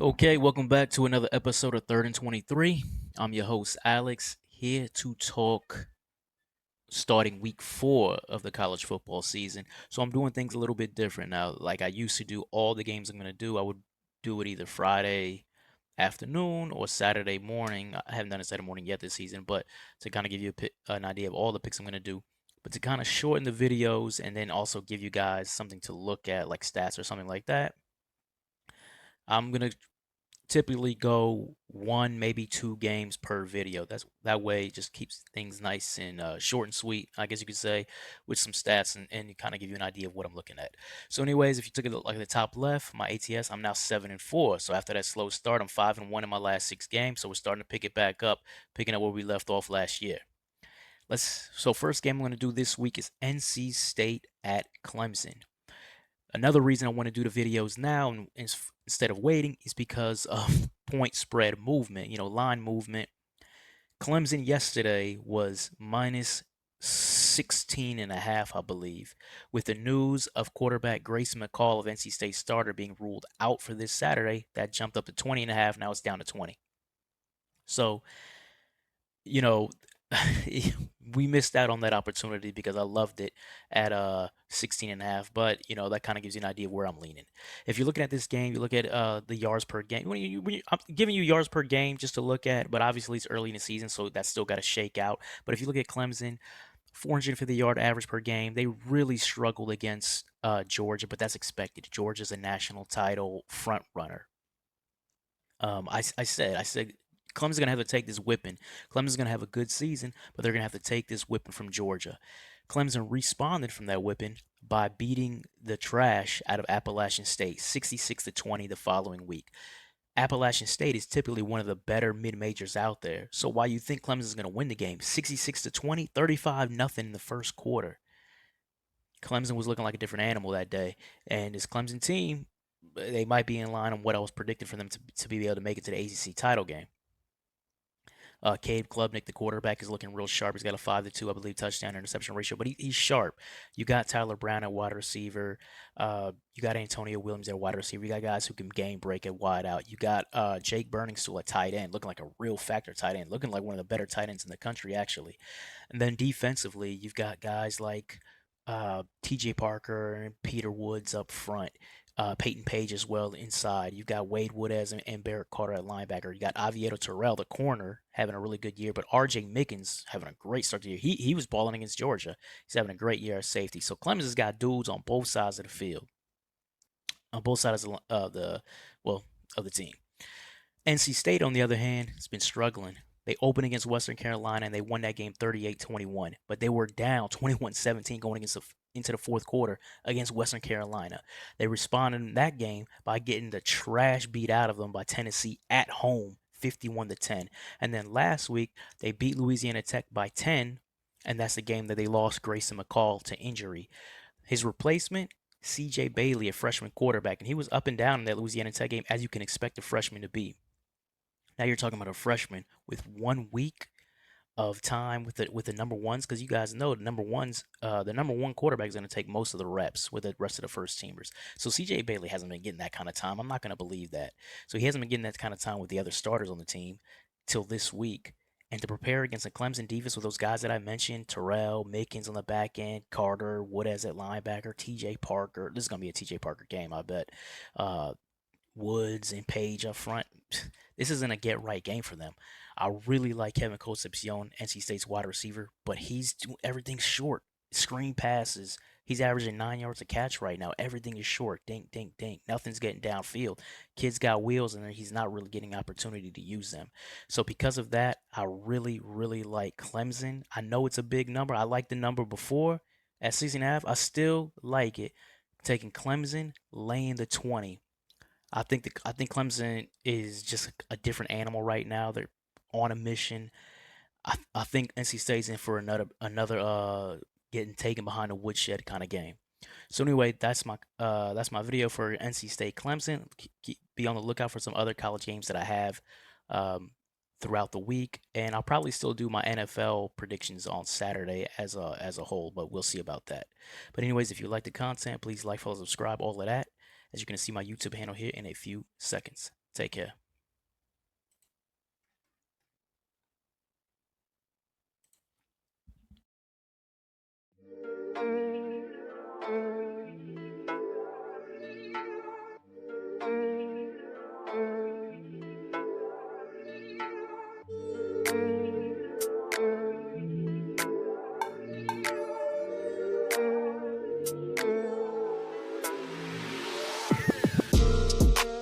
Okay, welcome back to another episode of Third and 23. I'm your host, Alex, here to talk starting week 4 of the college football season. So I'm doing things a little bit different now. Like I used to do all the games I'm going to do, I would do it either Friday afternoon or Saturday morning. I haven't done it Saturday morning yet this season, but to kind of give you an idea of all the picks I'm going to do. But to kind of shorten the videos and then also give you guys something to look at, like stats or something like that, I'm going to typically go one, maybe two games per video. That way it just keeps things nice and short and sweet, I guess you could say, with some stats and kind of give you an idea of what I'm looking at. So, anyways, if you took a look like the top left, my ATS, I'm now 7-4. So after that slow start, I'm 5-1 in my last 6 games. So we're starting to pick it back up, picking up where we left off last year. So first game I'm going to do this week is NC State at Clemson. Another reason I want to do the videos now instead of waiting is because of point spread movement, line movement. Clemson yesterday was minus 16 and a half, I believe, with the news of quarterback Grayson McCall of NC State starter being ruled out for this Saturday. That jumped up to 20 and a half. Now it's down to 20. So you know, we missed out on that opportunity because I loved it at 16 and a half. But that kind of gives you an idea of where I'm leaning. If you're looking at this game, you look at the yards per game. I'm giving you yards per game just to look at, but obviously it's early in the season, so that's still got to shake out. But if you look at Clemson, 450-yard average per game, they really struggled against Georgia, but that's expected. Georgia's a national title front runner. I said Clemson's gonna have to take this whipping. Clemson's gonna have a good season, but they're gonna have to take this whipping from Georgia. Clemson responded from that whipping by beating the trash out of Appalachian State, 66-20 the following week. Appalachian State is typically one of the better mid-majors out there. So while you think Clemson's gonna win the game, 66-20, 35-0 in the first quarter. Clemson was looking like a different animal that day, and this Clemson team, they might be in line on what I was predicting for them to be able to make it to the ACC title game. Cade Klubnik, the quarterback, is looking real sharp. He's got a 5-2, I believe, touchdown interception ratio, but he's sharp. You got Tyler Brown at wide receiver. You got Antonio Williams at wide receiver. You got guys who can game break at wide out. You got Jake Burningstool at tight end, looking like a real factor tight end, looking like one of the better tight ends in the country, actually. And then defensively, you've got guys like TJ Parker and Peter Woods up front. Peyton Page as well inside. You've got Wade Woodaz and Barrett Carter at linebacker. You got Avieto Terrell, the corner, having a really good year. But R.J. Mickens having a great start to the year. He was balling against Georgia. He's having a great year at safety. So Clemson's got dudes on both sides of the field, on both sides of the team. NC State, on the other hand, has been struggling. They opened against Western Carolina and they won that game 38-21, but they were down 21-17 going into the fourth quarter against Western Carolina. They responded in that game by getting the trash beat out of them by Tennessee at home, 51-10. And then last week, they beat Louisiana Tech by 10, and that's the game that they lost Grayson McCall to injury. His replacement, C.J. Bailey, a freshman quarterback, and he was up and down in that Louisiana Tech game, as you can expect a freshman to be. Now you're talking about a freshman with 1 week of time with the number ones, because you guys know the number one quarterback is going to take most of the reps with the rest of the first teamers. So CJ Bailey hasn't been getting that kind of time. I'm not going to believe that. So he hasn't been getting that kind of time with the other starters on the team till this week. And to prepare against a Clemson defense with those guys that I mentioned, Terrell, Mickens on the back end, Carter, Woodaz at linebacker, TJ Parker. This is going to be a TJ Parker game, I bet. Woods and Page up front. This isn't a get right game for them. I really like Kevin Concepcion, NC State's wide receiver, but he's doing everything short. Screen passes. He's averaging 9 yards a catch right now. Everything is short. Dink, dink, dink. Nothing's getting downfield. Kid's got wheels, and he's not really getting opportunity to use them. So because of that, I really, really like Clemson. I know it's a big number. I liked the number before at 6.5. I still like it. Taking Clemson, laying the 20. I think Clemson is just a different animal right now. They're on a mission. I think NC State's in for another getting taken behind the woodshed kind of game. So anyway, that's my video for NC State Clemson. Be on the lookout for some other college games that I have um, throughout the week, and I'll probably still do my NFL predictions on Saturday as a whole, but we'll see about that. But anyways, if you like the content, please like, follow, subscribe, all of that. As you can see my YouTube handle here in a few seconds. Take care.